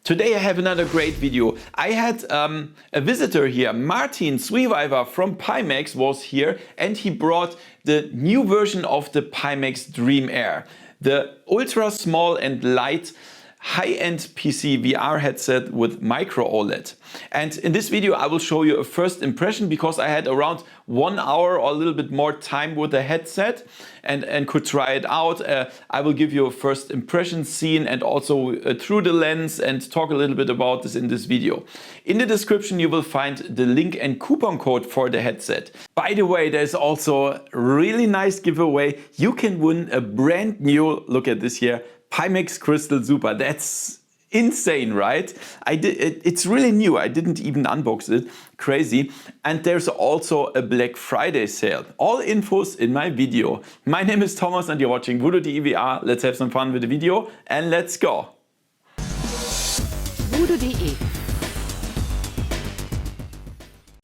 Today I have another great video. I had a visitor here, Martin Sweewiver from Pimax was here, and he brought the new version of the Pimax Dream Air. The ultra small and light high-end PC VR headset with Micro-OLED. And in this video I will show you a first impression because I had around 1 hour or a little bit more time with the headset and could try it out. I will give you a first impression scene and also through the lens and talk a little bit about this in this video. In the description you will find the link and coupon code for the headset. By the way, there's also a really nice giveaway. You can win a brand new, look at this here, Pimax Crystal Super. That's insane, right? It's really new. I didn't even unbox it. Crazy. And there's also a Black Friday sale. All infos in my video. My name is Thomas and you're watching VoodooDE VR. Let's have some fun with the video and let's go. VoodooDE.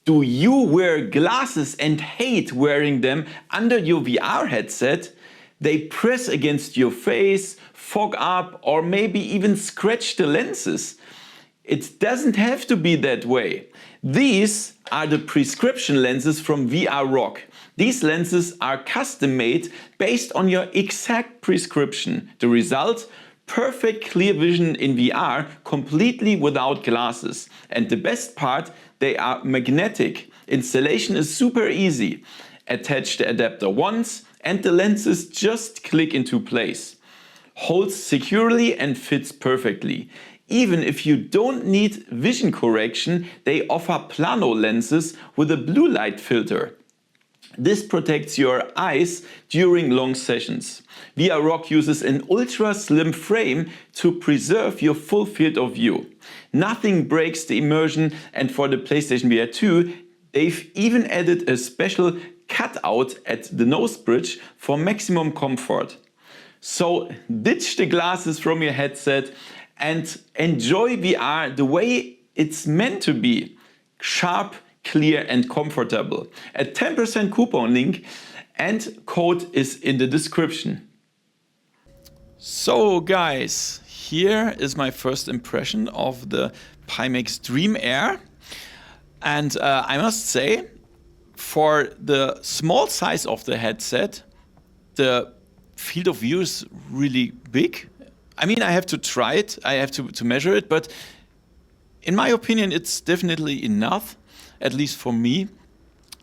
Do you wear glasses and hate wearing them under your VR headset? They press against your face, fog up, or maybe even scratch the lenses. It doesn't have to be that way. These are the prescription lenses from VRROC. These lenses are custom made based on your exact prescription. The result? Perfect clear vision in VR, completely without glasses. And the best part, they are magnetic. Installation is super easy. Attach the adapter once and the lenses just click into place. Holds securely and fits perfectly. Even if you don't need vision correction, they offer plano lenses with a blue light filter. This protects your eyes during long sessions. VRROC uses an ultra slim frame to preserve your full field of view. Nothing breaks the immersion, and for the PlayStation VR 2, they've even added a special cutout at the nose bridge for maximum comfort. So ditch the glasses from your headset and enjoy VR the way it's meant to be. Sharp, clear and comfortable. A 10% coupon link and code is in the description. So guys, here is my first impression of the Pimax Dream Air. And I must say, for the small size of the headset, the field of view is really big. I mean, I have to try it, I have to measure it, but in my opinion, it's definitely enough, at least for me.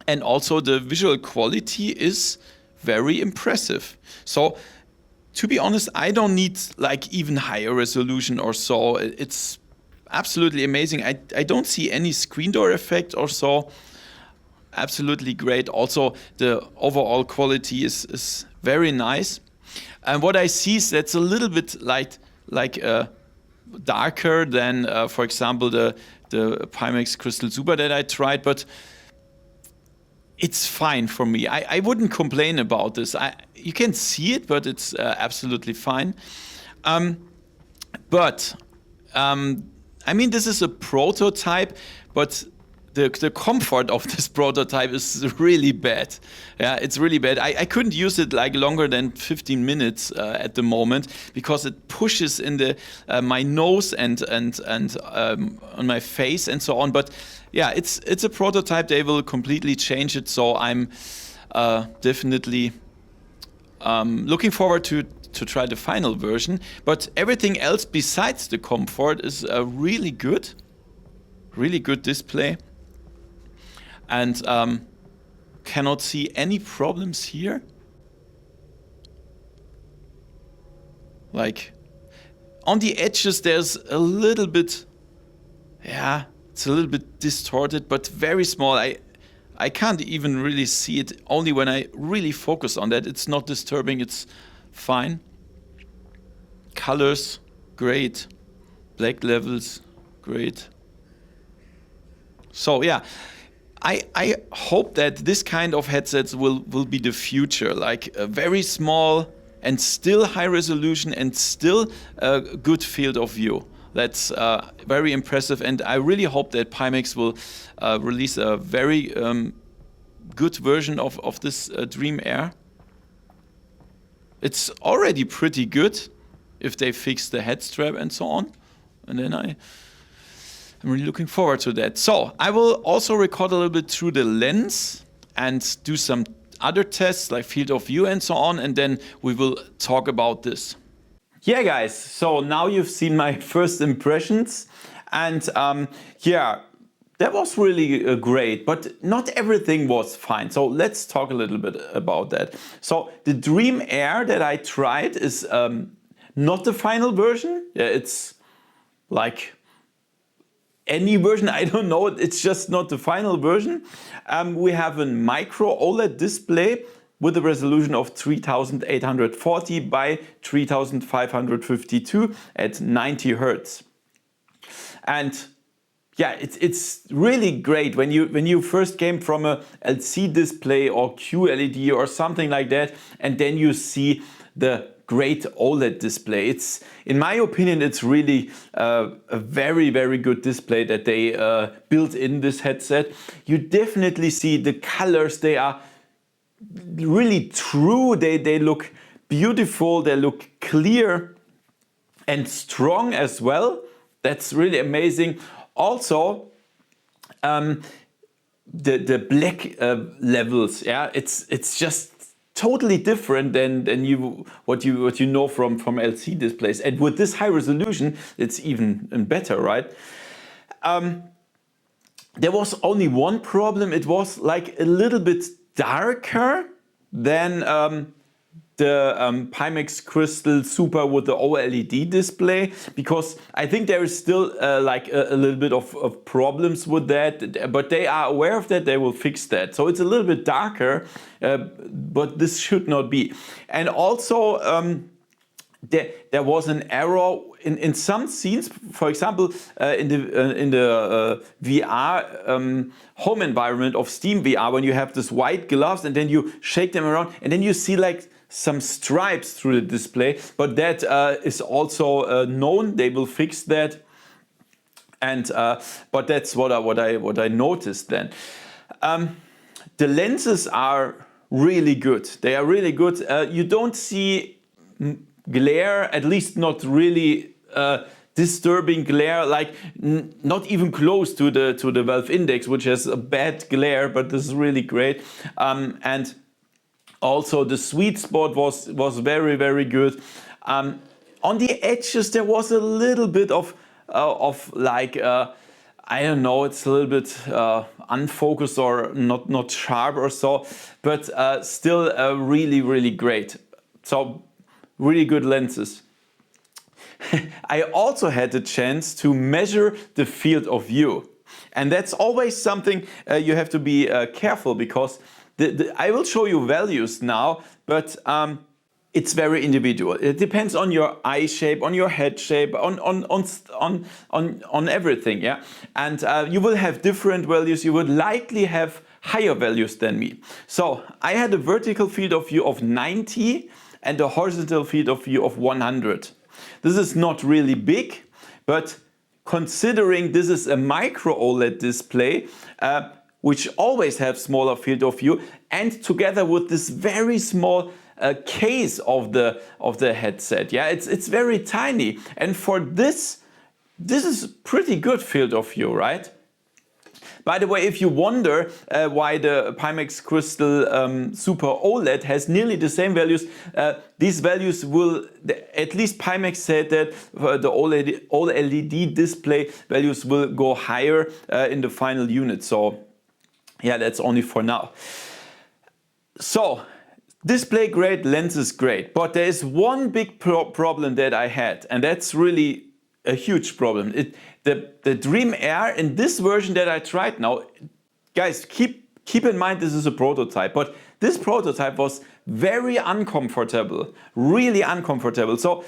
And also the visual quality is very impressive. So, to be honest, I don't need like even higher resolution or so. It's absolutely amazing. I don't see any screen door effect or so. Absolutely great. Also, the overall quality is very nice. And what I see is that's a little bit darker than, for example, the Pimax Crystal Super that I tried, but it's fine for me. I wouldn't complain about this. You can see it, but it's absolutely fine. I mean, this is a prototype, but the comfort of this prototype is really bad. Yeah, it's really bad. I couldn't use it like longer than 15 minutes at the moment because it pushes in my nose and on my face and so on. But yeah, it's a prototype. They will completely change it. So I'm definitely looking forward to try the final version. But everything else besides the comfort is really good display. And cannot see any problems here. Like on the edges there's a little bit, yeah, it's a little bit distorted, but very small. I can't even really see it, only when I really focus on that. It's not disturbing, it's fine. Colors, great. Black levels, great. So yeah. I hope that this kind of headsets will be the future, like a very small and still high resolution and still a good field of view. That's very impressive, and I really hope that Pimax will release a very good version of this Dream Air. It's already pretty good if they fix the head strap and so on. And then I'm really looking forward to that. So I will also record a little bit through the lens and do some other tests like field of view and so on, and then we will talk about this. Yeah guys, so now you've seen my first impressions, and yeah, that was really great, but not everything was fine. So let's talk a little bit about that. So the Dream Air that I tried is not the final version. Yeah, it's like any version, I don't know, it's just not the final version. We have a Micro-OLED display with a resolution of 3840 by 3552 at 90 Hertz. And yeah, it's really great when you first came from a LC display or QLED or something like that, and then you see the great OLED display. It's, in my opinion, it's really a very, very good display that they built in this headset. You definitely see the colors, they are really true, they look beautiful, they look clear and strong as well. That's really amazing. Also, the black levels, yeah, it's just totally different than what you know from LC displays. And with this high resolution, it's even better, right? There was only one problem. It was like a little bit darker than the Pimax Crystal Super with the OLED display, because I think there is still like a little bit of problems with that, but they are aware of that, they will fix that. So it's a little bit darker, but this should not be. And also there was an error in some scenes, for example, in the VR home environment of Steam VR, when you have this white gloves and then you shake them around and then you see like some stripes through the display, but that is also known. They will fix that, and but that's what I noticed then. The lenses are really good. They are really good. You don't see glare, at least not really disturbing glare, like not even close to the Valve Index, which has a bad glare, but this is really great. And also the sweet spot was very, very good. On the edges there was a little bit of like I don't know, it's a little bit unfocused or not sharp or so, but still really, really great. So really good lenses. I also had the chance to measure the field of view, and that's always something you have to be careful, because I will show you values now, but it's very individual. It depends on your eye shape, on your head shape, on everything, yeah. And you will have different values. You would likely have higher values than me. So I had a vertical field of view of 90 and a horizontal field of view of 100. This is not really big, but considering this is a Micro-OLED display, which always have smaller field of view, and together with this very small case of the headset, yeah, it's very tiny, and for this is pretty good field of view, right? By the way, if you wonder why the Pimax Crystal Super OLED has nearly the same values, these values will, at least Pimax said that the OLED display values will go higher in the final unit. So yeah, that's only for now. So display great, lenses great, but there is one big problem that I had, and that's really a huge problem. The Dream Air in this version that I tried now, guys, keep in mind this is a prototype, but this prototype was very uncomfortable, really uncomfortable. So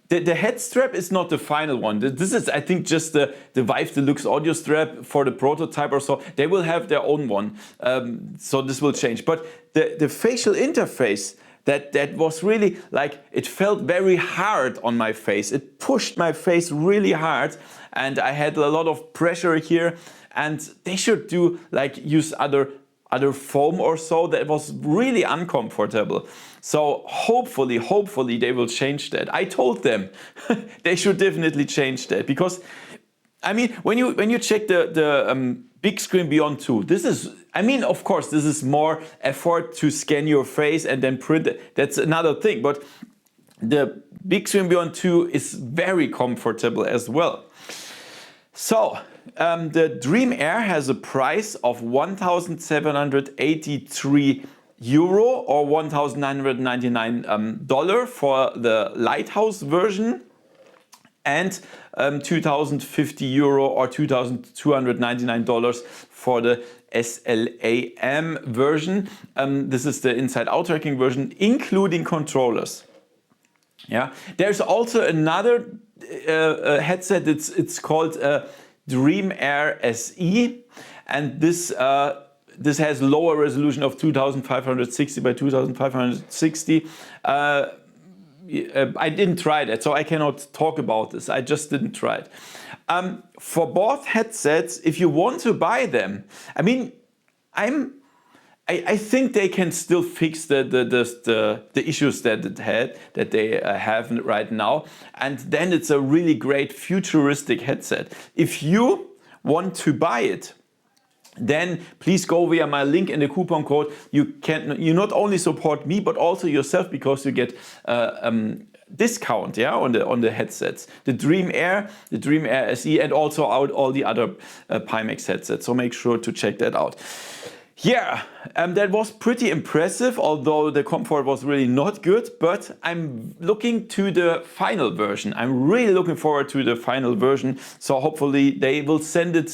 the head strap is not the final one. This is, I think, just the Vive Deluxe audio strap for the prototype or so. They will have their own one, so this will change. But the facial interface, that was really like, it felt very hard on my face. It pushed my face really hard, and I had a lot of pressure here. And they should do like use other other foam or so that was really uncomfortable. So hopefully they will change that. I told them they should definitely change that, because I mean, when you check the Big Screen Beyond 2, this is, I mean, of course, this is more effort to scan your face and then print it. That's another thing. But the Big Screen Beyond 2 is very comfortable as well. So the Dream Air has a price of 1,783 euro or $1,999 for the Lighthouse version, and 2,050 euro or $2,299 for the SLAM version. This is the inside-out tracking version, including controllers. Yeah, there's also another headset. It's called Dream Air SE, and this has lower resolution of 2,560 by 2,560. I didn't try that, so I cannot talk about this. I just didn't try it. For both headsets, if you want to buy them, I mean, I think they can still fix the issues that they have right now, and then it's a really great futuristic headset. If you want to buy it, then please go via my link in the coupon code. You not only support me but also yourself, because you get discount, yeah, on the headsets, the Dream Air SE, and also all the other Pimax headsets. So make sure to check that out. Yeah, that was pretty impressive, although the comfort was really not good, but I'm looking to the final version. I'm really looking forward to the final version, so hopefully they will send it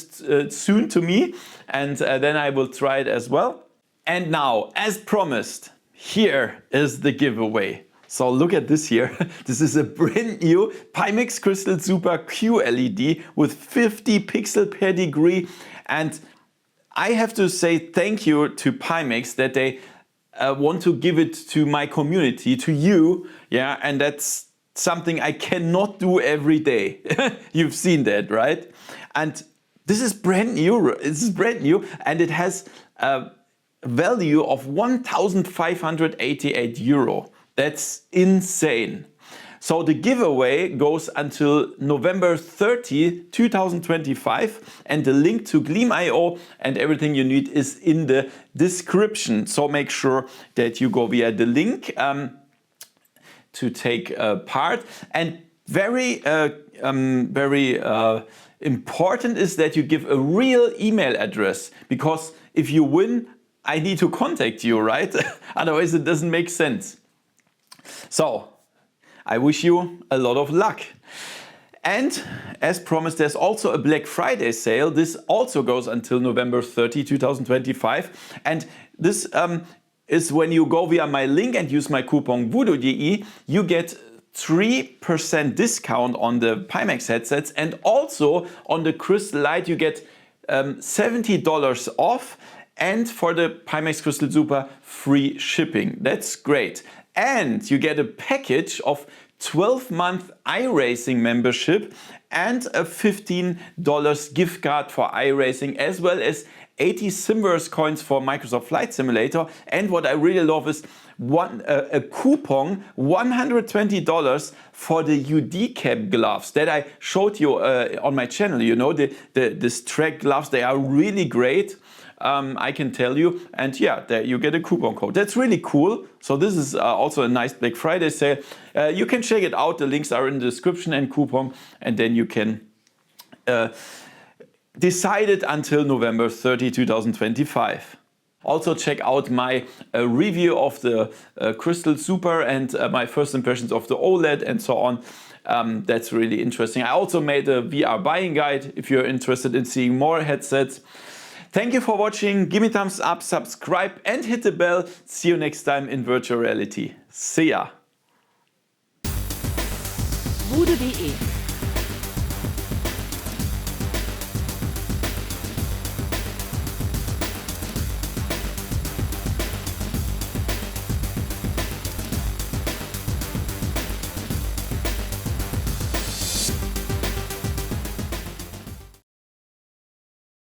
soon to me, and then I will try it as well. And now, as promised, here is the giveaway. So look at this here. This is a brand new Pimax Crystal Super QLED with 50 pixel per degree, and I have to say thank you to Pimax that they want to give it to my community, to you, yeah, and that's something I cannot do every day. You've seen that, right? And this is brand new. This is brand new, and it has a value of 1,588 euro. That's insane. So the giveaway goes until November 30, 2025, and the link to Gleam.io and everything you need is in the description. So make sure that you go via the link to take part. And very important is that you give a real email address, because if you win, I need to contact you, right? Otherwise it doesn't make sense. So I wish you a lot of luck. And as promised, there's also a Black Friday sale. This also goes until November 30, 2025. And this is when you go via my link and use my coupon VoodooDE, you get 3% discount on the Pimax headsets, and also on the Crystal Light you get $70 off, and for the Pimax Crystal Super free shipping. That's great. And you get a package of 12-month iRacing membership and a $15 gift card for iRacing, as well as 80 Simverse coins for Microsoft Flight Simulator. And what I really love is a coupon, $120 for the UD cap gloves that I showed you on my channel. You know, this track gloves, they are really great. I can tell you, and yeah, there you get a coupon code. That's really cool. So this is also a nice Black Friday sale. You can check it out. The links are in the description and coupon, and then you can decide it until November 30, 2025. Also check out my review of the Crystal Super and my first impressions of the OLED and so on. That's really interesting. I also made a VR buying guide if you're interested in seeing more headsets. Thank you for watching. Give me a thumbs up, subscribe and hit the bell. See you next time in virtual reality. See ya. VoodooDE